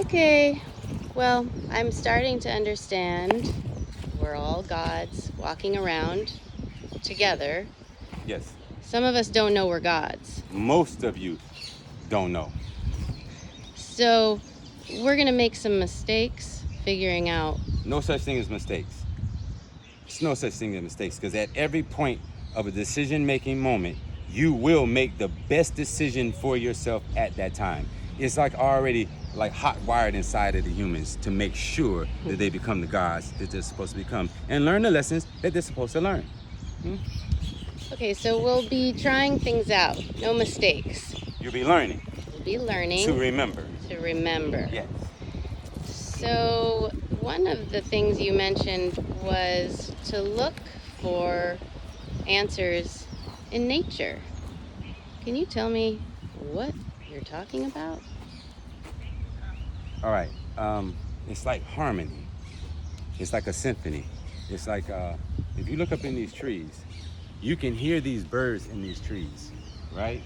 Okay, well, I'm starting to understand we're all gods walking around together. Yes. Some of us don't know we're gods. Most of you don't know. So we're going to make some mistakes figuring out. No such thing as mistakes. There's no such thing as mistakes, because at every point of a decision-making moment, you will make the best decision for yourself at that time. It's like already like hot wired inside of the humans to make sure that they become the gods that they're supposed to become and learn the lessons that they're supposed to learn. Okay, so we'll be trying things out. No mistakes. You'll be learning. We'll be learning To remember. to remember. Yes. So one of the things you mentioned was to look for answers in nature. Can you tell me what you're talking about? All right. It's like harmony. It's like a symphony. It's like if you look up in these trees, you can hear these birds in these trees, right?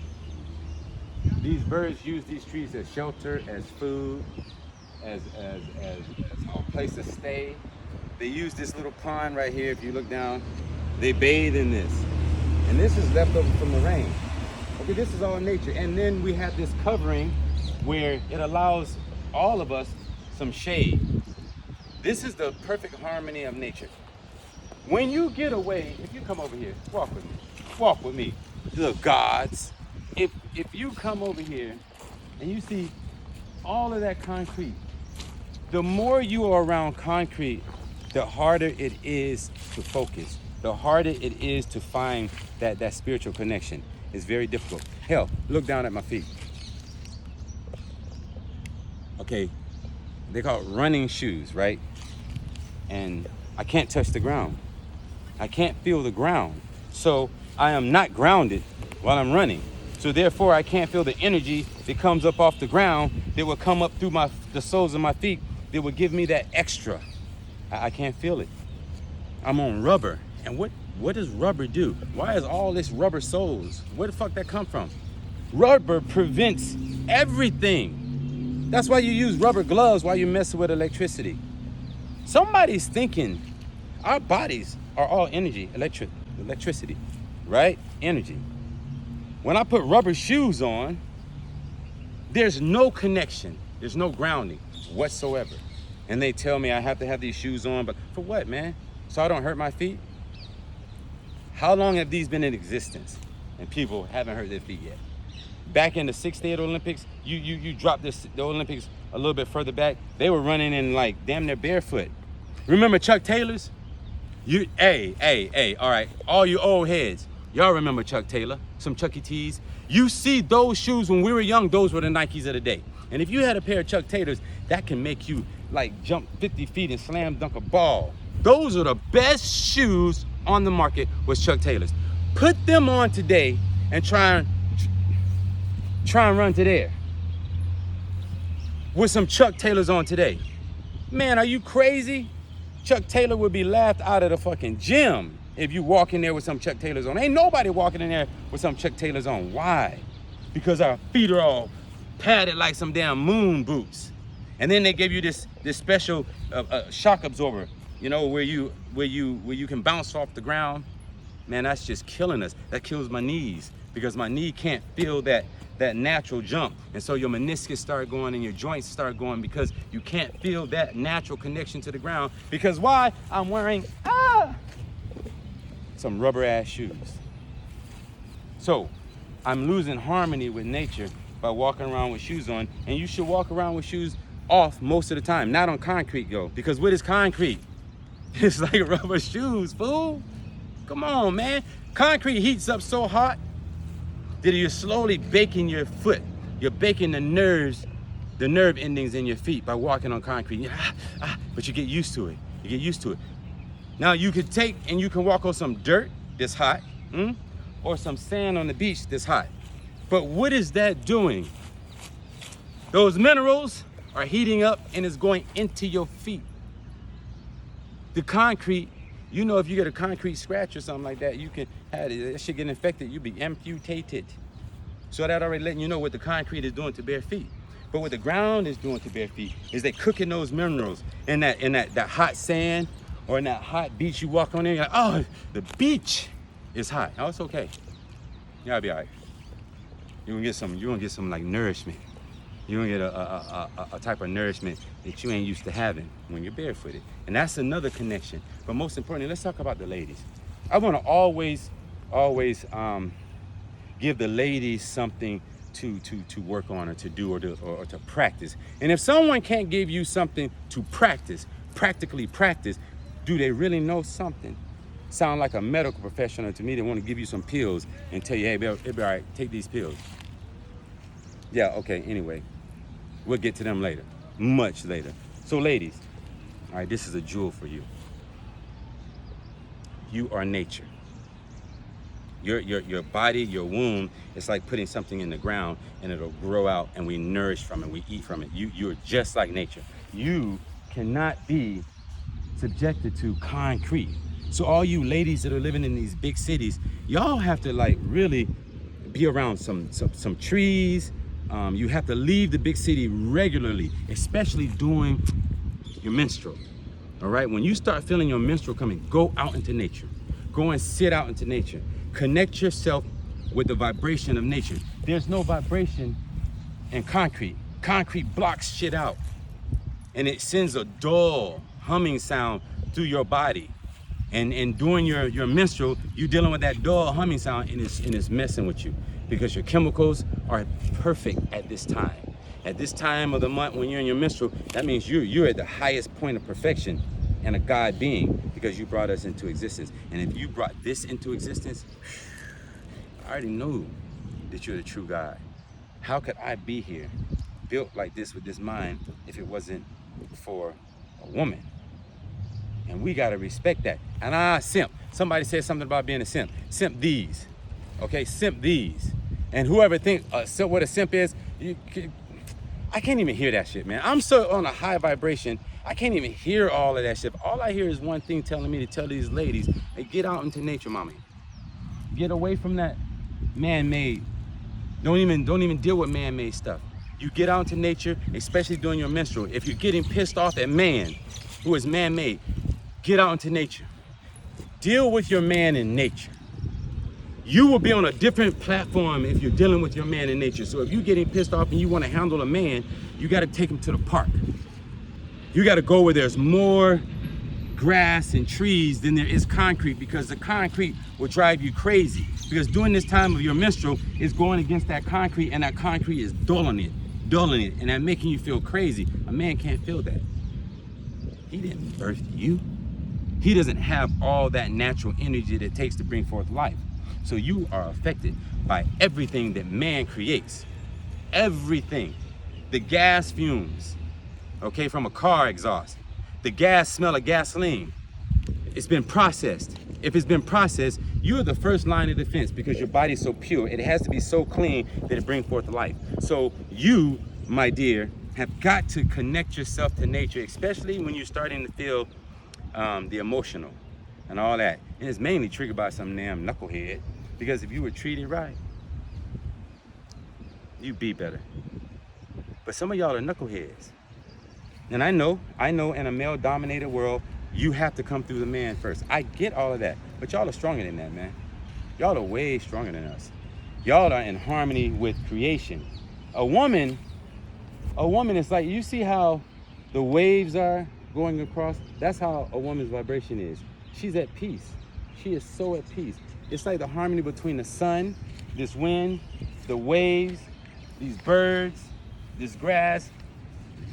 These birds use these trees as shelter, as food, as a place to stay. They use this little pond right here. If you look down, they bathe in this. And this is left over from the rain. Okay, this is all nature. And then we have this covering where it allows all of us some shade. This is the perfect harmony of nature. When you get away, if you come over here, walk with me, the gods. If you come over here and you see all of that concrete, the more you are around concrete, the harder it is to focus, the harder it is to find that spiritual connection. It's very difficult. Hell, look down at my feet. Okay, they call it running shoes, right? And I can't touch the ground. I can't feel the ground. So I am not grounded while I'm running. So therefore I can't feel the energy that comes up off the ground that will come up through the soles of my feet that will give me that extra. I can't feel it. I'm on rubber. And what does rubber do? Why is all this rubber soles? Where the fuck that come from? Rubber prevents everything. That's why you use rubber gloves while you're messing with electricity. Somebody's thinking our bodies are all energy, electricity, right? Energy. When I put rubber shoes on, there's no connection. There's no grounding whatsoever. And they tell me I have to have these shoes on, but for what, man? So I don't hurt my feet? How long have these been in existence? And people haven't hurt their feet yet. Back in the 6th Olympics, you dropped the Olympics a little bit further back. They were running in like damn near barefoot. Remember Chuck Taylor's? All right, all you old heads, y'all remember Chuck Taylor, some Chuck E. T's. You see those shoes when we were young, those were the Nikes of the day. And if you had a pair of Chuck Taylors, that can make you like jump 50 feet and slam dunk a ball. Those are the best shoes on the market was Chuck Taylors. Put them on today and try and run to there with some Chuck Taylors on today. Man, are you crazy? Chuck Taylor would be laughed out of the fucking gym if you walk in there with some Chuck Taylors on. Ain't nobody walking in there with some Chuck Taylors on. Why? Because our feet are all padded like some damn moon boots. And then they give you this special shock absorber, you know, where you can bounce off the ground. Man, that's just killing us. That kills my knees because my knee can't feel that natural jump. And so your meniscus start going and your joints start going because you can't feel that natural connection to the ground. Because why? I'm wearing some rubber ass shoes. So I'm losing harmony with nature by walking around with shoes on, and you should walk around with shoes off most of the time, not on concrete, though, because what is concrete? It's like rubber shoes, fool. Come on, man. Concrete heats up so hot that you're slowly baking your foot. You're baking the nerve endings in your feet by walking on concrete. But you get used to it. You get used to it. Now you could take and you can walk on some dirt that's hot, or some sand on the beach that's hot. But what is that doing? Those minerals are heating up and it's going into your feet. The concrete, you know, if you get a concrete scratch or something like that, you can have it, that shit get infected, you'll be amputated. So that already letting you know what the concrete is doing to bare feet. But what the ground is doing to bare feet is they cooking those minerals in that hot sand or in that hot beach you walk on in. You're like, oh, the beach is hot. Oh, it's okay. Y'all be all right. You're gonna get some like nourishment. You're gonna get a type of nourishment that you ain't used to having when you're barefooted. And that's another connection. But most importantly, let's talk about the ladies. I wanna always give the ladies something to work on or to do or to practice. And if someone can't give you something to practically practice, do they really know something? Sound like a medical professional to me. They want to give you some pills and tell you, hey, it'll be all right, take these pills. Yeah, okay, anyway, we'll get to them later, much later. So ladies, all right, this is a jewel for you. You are nature. Your body, your womb, it's like putting something in the ground and it'll grow out and we nourish from it, we eat from it. You're just like nature. You cannot be subjected to concrete. So all you ladies that are living in these big cities, y'all have to like really be around some trees. You have to leave the big city regularly, especially during your menstrual. All right, when you start feeling your menstrual coming, go out into nature. Go and sit out into nature. Connect yourself with the vibration of nature. There's no vibration in concrete. Concrete blocks shit out. And it sends a dull humming sound through your body. And during your menstrual, you're dealing with that dull humming sound and it's messing with you because your chemicals are perfect at this time. At this time of the month when you're in your menstrual, that means you're at the highest point of perfection and a God being because you brought us into existence. And if you brought this into existence, I already know that you're the true God. How could I be here built like this with this mind if it wasn't for a woman? And we gotta respect that. And simp. Somebody said something about being a simp. Simp these. Okay, simp these. And whoever thinks what a simp is, I can't even hear that shit, man. I'm so on a high vibration, I can't even hear all of that shit. All I hear is one thing telling me to tell these ladies, hey, get out into nature, mommy. Get away from that man-made. Don't even deal with man-made stuff. You get out into nature, especially during your menstrual. If you're getting pissed off at man who is man-made, get out into nature. Deal with your man in nature. You will be on a different platform if you're dealing with your man in nature. So if you're getting pissed off and you want to handle a man, you got to take him to the park. You got to go where there's more grass and trees than there is concrete because the concrete will drive you crazy. Because during this time of your menstrual, it's going against that concrete and that concrete is dulling it, and that making you feel crazy. A man can't feel that. He didn't birth you. He doesn't have all that natural energy that it takes to bring forth life. So you are affected by everything that man creates. Everything. The gas fumes, okay, from a car exhaust. The gas smell of gasoline. It's been processed. If it's been processed, you're the first line of defense because your body's so pure. It has to be so clean that it brings forth life. So you, my dear, have got to connect yourself to nature, especially when you're starting to feel the emotional and all that. And it's mainly triggered by some damn knucklehead. Because if you were treated right, you'd be better. But some of y'all are knuckleheads. And I know in a male-dominated world, you have to come through the man first. I get all of that. But y'all are stronger than that, man. Y'all are way stronger than us. Y'all are in harmony with creation. A woman is like, you see how the waves are going across? That's how a woman's vibration is. She's at peace. She is so at peace. It's like the harmony between the sun, this wind, the waves, these birds, this grass.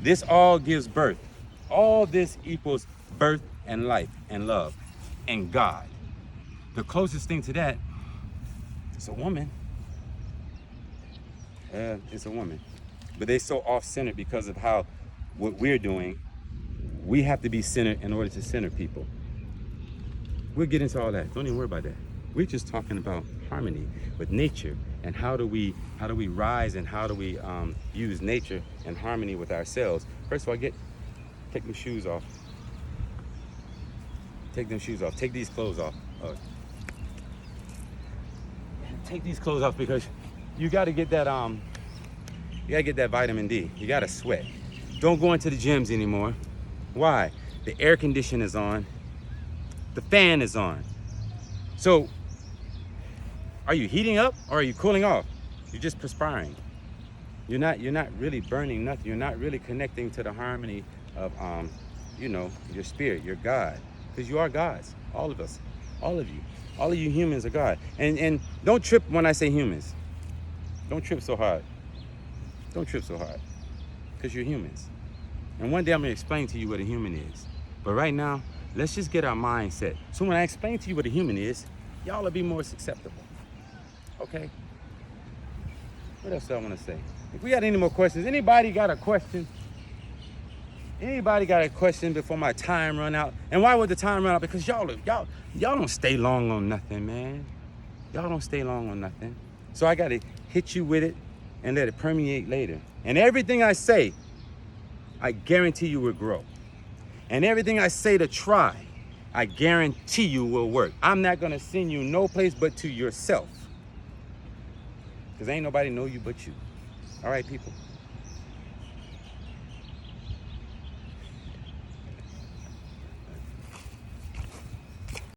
This all gives birth. All this equals birth and life and love and God. The closest thing to that is a woman. It's a woman. But they're so off-centered because of what we're doing. We have to be centered in order to center people. We'll get into all that. Don't even worry about that. We're just talking about harmony with nature and how do we rise and how do we use nature in harmony with ourselves. First of all, take them shoes off. Take them shoes off. Take these clothes off. Take these clothes off because you got to get that You gotta get that vitamin D. You gotta sweat. Don't go into the gyms anymore. Why? The air conditioner is on. The fan is on. So, are you heating up or are you cooling off? You're just perspiring. You're not really burning nothing. You're not really connecting to the harmony of your spirit, your God. Because you are gods. All of us. All of you. All of you humans are God. And don't trip when I say humans. Don't trip so hard. Don't trip so hard. Because you're humans. And one day I'm gonna explain to you what a human is. But right now, let's just get our mindset. So when I explain to you what a human is, y'all will be more susceptible. Okay? What else do I want to say? If we got any more questions, anybody got a question? Anybody got a question before my time run out? And why would the time run out? Because y'all don't stay long on nothing, man. Y'all don't stay long on nothing. So I gotta hit you with it and let it permeate later. And everything I say, I guarantee you will grow. And everything I say to try, I guarantee you will work. I'm not gonna send you no place but to yourself. Because ain't nobody know you but you. All right, people.